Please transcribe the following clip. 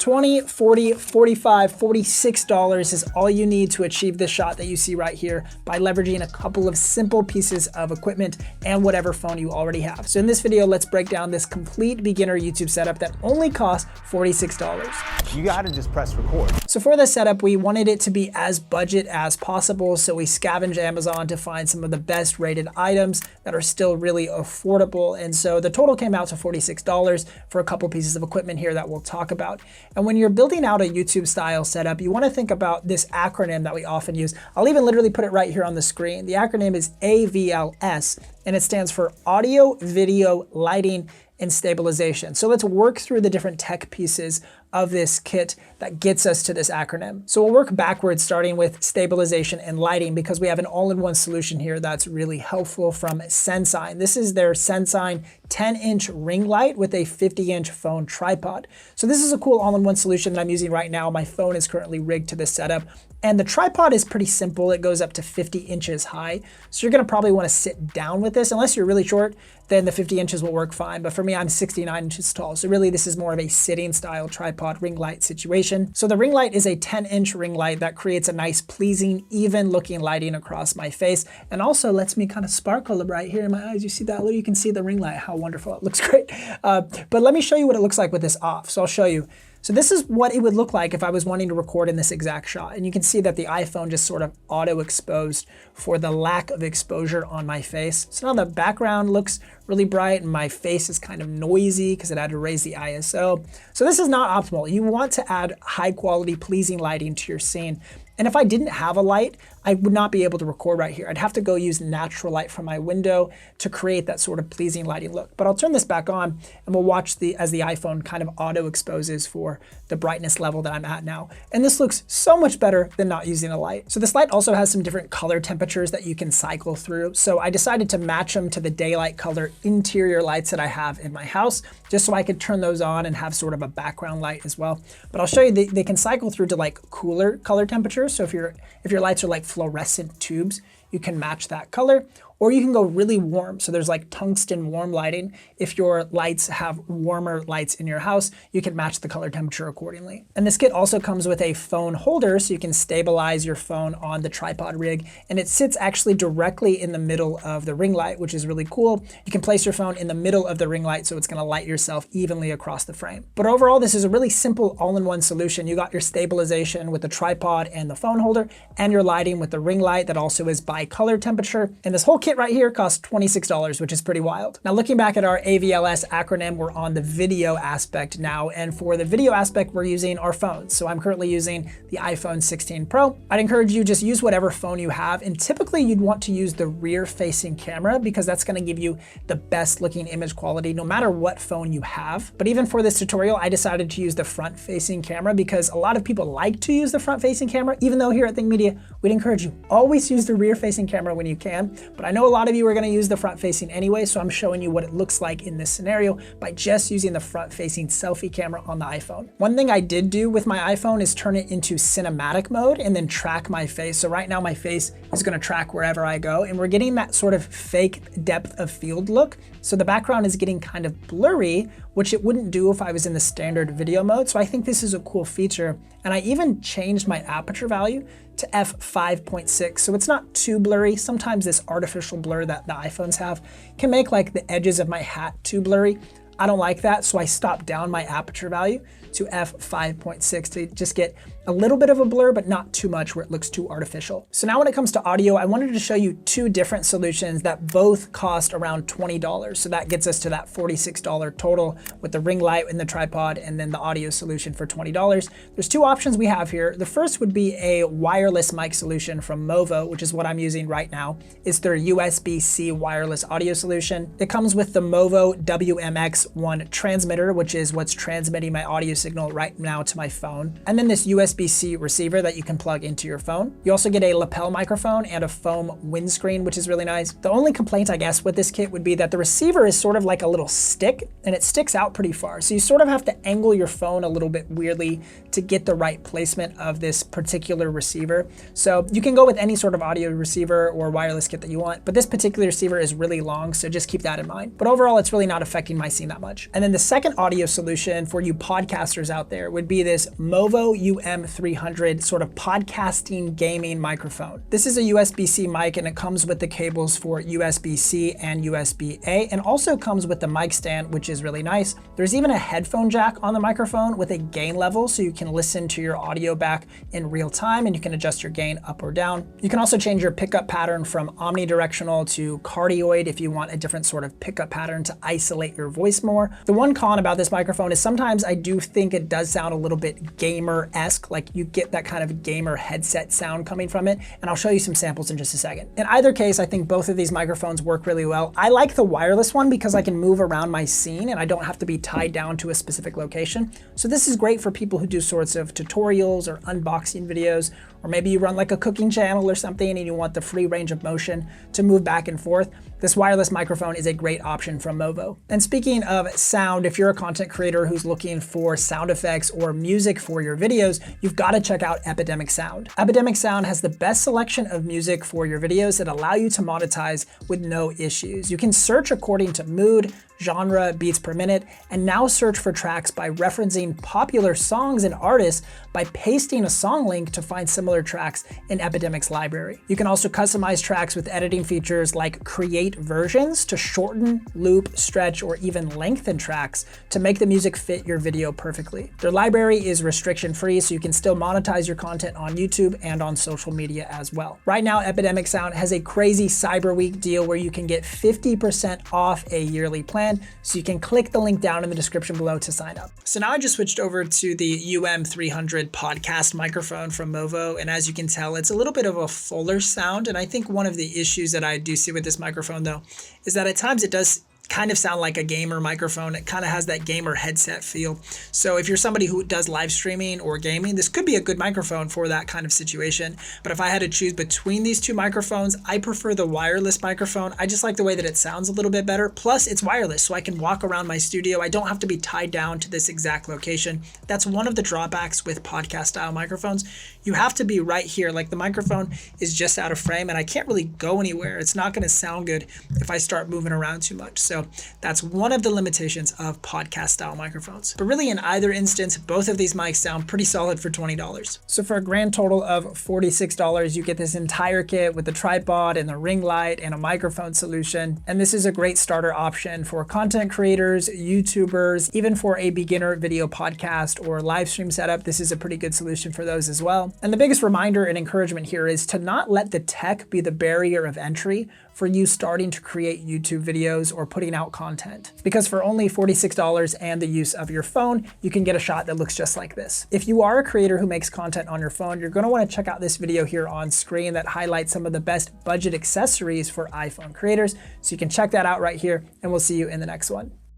$20, $40, $45, $46 is all you need to achieve this shot that you see right here by leveraging a couple of simple pieces of equipment and whatever phone you already have. So in this video, let's break down this complete beginner YouTube setup that only costs $46. You gotta just press record. So for this setup, we wanted it to be as budget as possible. So we scavenged Amazon to find some of the best rated items that are still really affordable. And so the total came out to $46 for a couple pieces of equipment here that we'll talk about. And when you're building out a YouTube style setup, you want to think about this acronym that we often use. I'll even literally put it right here on the screen. The acronym is AVLS, and it stands for Audio, Video, Lighting, and Stabilization. So let's work through the different tech pieces of this kit that gets us to this acronym. So we'll work backwards, starting with stabilization and lighting, because we have an all-in-one solution here that's really helpful from Sensign. This is their Sensign 10-inch ring light with a 50-inch phone tripod. So this is a cool all-in-one solution that I'm using right now. My phone is currently rigged to this setup. And the tripod is pretty simple. It goes up to 50 inches high. So you're gonna probably wanna sit down with this. Unless you're really short, then the 50 inches will work fine. But for me, I'm 69 inches tall. So really this is more of a sitting style tripod ring light situation. So the ring light is a 10-inch ring light that creates a nice, pleasing, even looking lighting across my face. And also lets me kind of sparkle right here in my eyes. You see that? You can see the ring light, how wonderful. It looks great. But let me show you what it looks like with this off. So I'll show you. So this is what it would look like if I was wanting to record in this exact shot. And you can see that the iPhone just sort of auto-exposed for the lack of exposure on my face. So now the background looks really bright and my face is kind of noisy because it had to raise the ISO. So this is not optimal. You want to add high quality, pleasing lighting to your scene. And if I didn't have a light, I would not be able to record right here. I'd have to go use natural light from my window to create that sort of pleasing lighting look. But I'll turn this back on and we'll watch as the iPhone kind of auto exposes for the brightness level that I'm at now. And this looks so much better than not using a light. So this light also has some different color temperatures that you can cycle through. So I decided to match them to the daylight color interior lights that I have in my house, just so I could turn those on and have sort of a background light as well. But I'll show you, they can cycle through to like cooler color temperatures. So if your lights are like fluorescent tubes, you can match that color. Or you can go really warm. So there's like tungsten warm lighting. If your lights have warmer lights in your house, you can match the color temperature accordingly. And this kit also comes with a phone holder, so you can stabilize your phone on the tripod rig. And it sits actually directly in the middle of the ring light, which is really cool. You can place your phone in the middle of the ring light, so it's gonna light yourself evenly across the frame. But overall, this is a really simple all-in-one solution. You got your stabilization with the tripod and the phone holder, and your lighting with the ring light that also is by color temperature. And this whole kit right here costs $26, which is pretty wild. Now looking back at our AVLS acronym, we're on the video aspect now. And for the video aspect, we're using our phones. So I'm currently using the iPhone 16 Pro. I'd encourage you just use whatever phone you have. And typically you'd want to use the rear facing camera because that's gonna give you the best looking image quality no matter what phone you have. But even for this tutorial, I decided to use the front facing camera because a lot of people like to use the front facing camera, even though here at Think Media, we'd encourage you always use the rear facing camera when you can. But I know a lot of you are gonna use the front facing anyway, so I'm showing you what it looks like in this scenario by just using the front facing selfie camera on the iPhone. One thing I did do with my iPhone is turn it into cinematic mode and then track my face. So right now my face is gonna track wherever I go, and we're getting that sort of fake depth of field look. So the background is getting kind of blurry, which it wouldn't do if I was in the standard video mode. So I think this is a cool feature. And I even changed my aperture value to f5.6. So it's not too blurry. Sometimes this artificial blur that the iPhones have can make like the edges of my hat too blurry. I don't like that, so I stopped down my aperture value to f5.6 to just get a little bit of a blur, but not too much where it looks too artificial. So now when it comes to audio, I wanted to show you two different solutions that both cost around $20. So that gets us to that $46 total with the ring light and the tripod, and then the audio solution for $20. There's two options we have here. The first would be a wireless mic solution from Movo, which is what I'm using right now. It's their USB-C wireless audio solution. It comes with the Movo WMX1 transmitter, which is what's transmitting my audio signal right now to my phone. And then this USB-C receiver that you can plug into your phone. You also get a lapel microphone and a foam windscreen, which is really nice. The only complaint, I guess, with this kit would be that the receiver is sort of like a little stick and it sticks out pretty far. So you sort of have to angle your phone a little bit weirdly to get the right placement of this particular receiver. So you can go with any sort of audio receiver or wireless kit that you want, but this particular receiver is really long, so just keep that in mind. But overall, it's really not affecting my scene that much. And then the second audio solution for you podcasters podcasters out there would be this Movo UM300 sort of podcasting gaming microphone. This is a USB-C mic and it comes with the cables for USB-C and USB-A, and also comes with the mic stand, which is really nice. There's even a headphone jack on the microphone with a gain level, so you can listen to your audio back in real time and you can adjust your gain up or down. You can also change your pickup pattern from omnidirectional to cardioid if you want a different sort of pickup pattern to isolate your voice more. The one con about this microphone is sometimes I do think it does sound a little bit gamer-esque, like you get that kind of gamer headset sound coming from it, and I'll show you some samples in just a second. In either case, I think both of these microphones work really well. I like the wireless one because I can move around my scene and I don't have to be tied down to a specific location. So this is great for people who do sorts of tutorials or unboxing videos, or maybe you run like a cooking channel or something and you want the free range of motion to move back and forth. This wireless microphone is a great option from Movo. And speaking of sound, if you're a content creator who's looking for sound effects or music for your videos, you've got to check out Epidemic Sound. Epidemic Sound has the best selection of music for your videos that allow you to monetize with no issues. You can search according to mood, genre, beats per minute, and now search for tracks by referencing popular songs and artists by pasting a song link to find similar tracks in Epidemic's library. You can also customize tracks with editing features like create versions to shorten, loop, stretch, or even lengthen tracks to make the music fit your video perfectly. Their library is restriction-free, so you can still monetize your content on YouTube and on social media as well. Right now, Epidemic Sound has a crazy Cyber Week deal where you can get 50% off a yearly plan, so you can click the link down in the description below to sign up. So now I just switched over to the UM300 podcast microphone from Movo, and as you can tell, it's a little bit of a fuller sound, and I think one of the issues that I do see with this microphone though is that at times it does kind of sound like a gamer microphone. It kind of has that gamer headset feel. So if you're somebody who does live streaming or gaming, this could be a good microphone for that kind of situation. But if I had to choose between these two microphones, I prefer the wireless microphone. I just like the way that it sounds a little bit better. Plus it's wireless, so I can walk around my studio. I don't have to be tied down to this exact location. That's one of the drawbacks with podcast style microphones. You have to be right here. Like the microphone is just out of frame and I can't really go anywhere. It's not going to sound good if I start moving around too much. So that's one of the limitations of podcast style microphones. But really in either instance, both of these mics sound pretty solid for $20. So for a grand total of $46, you get this entire kit with the tripod and the ring light and a microphone solution. And this is a great starter option for content creators, YouTubers, even for a beginner video podcast or live stream setup. This is a pretty good solution for those as well. And the biggest reminder and encouragement here is to not let the tech be the barrier of entry for you starting to create YouTube videos or putting out content. Because for only $46 and the use of your phone, you can get a shot that looks just like this. If you are a creator who makes content on your phone, you're going to want to check out this video here on screen that highlights some of the best budget accessories for iPhone creators. So you can check that out right here, and we'll see you in the next one.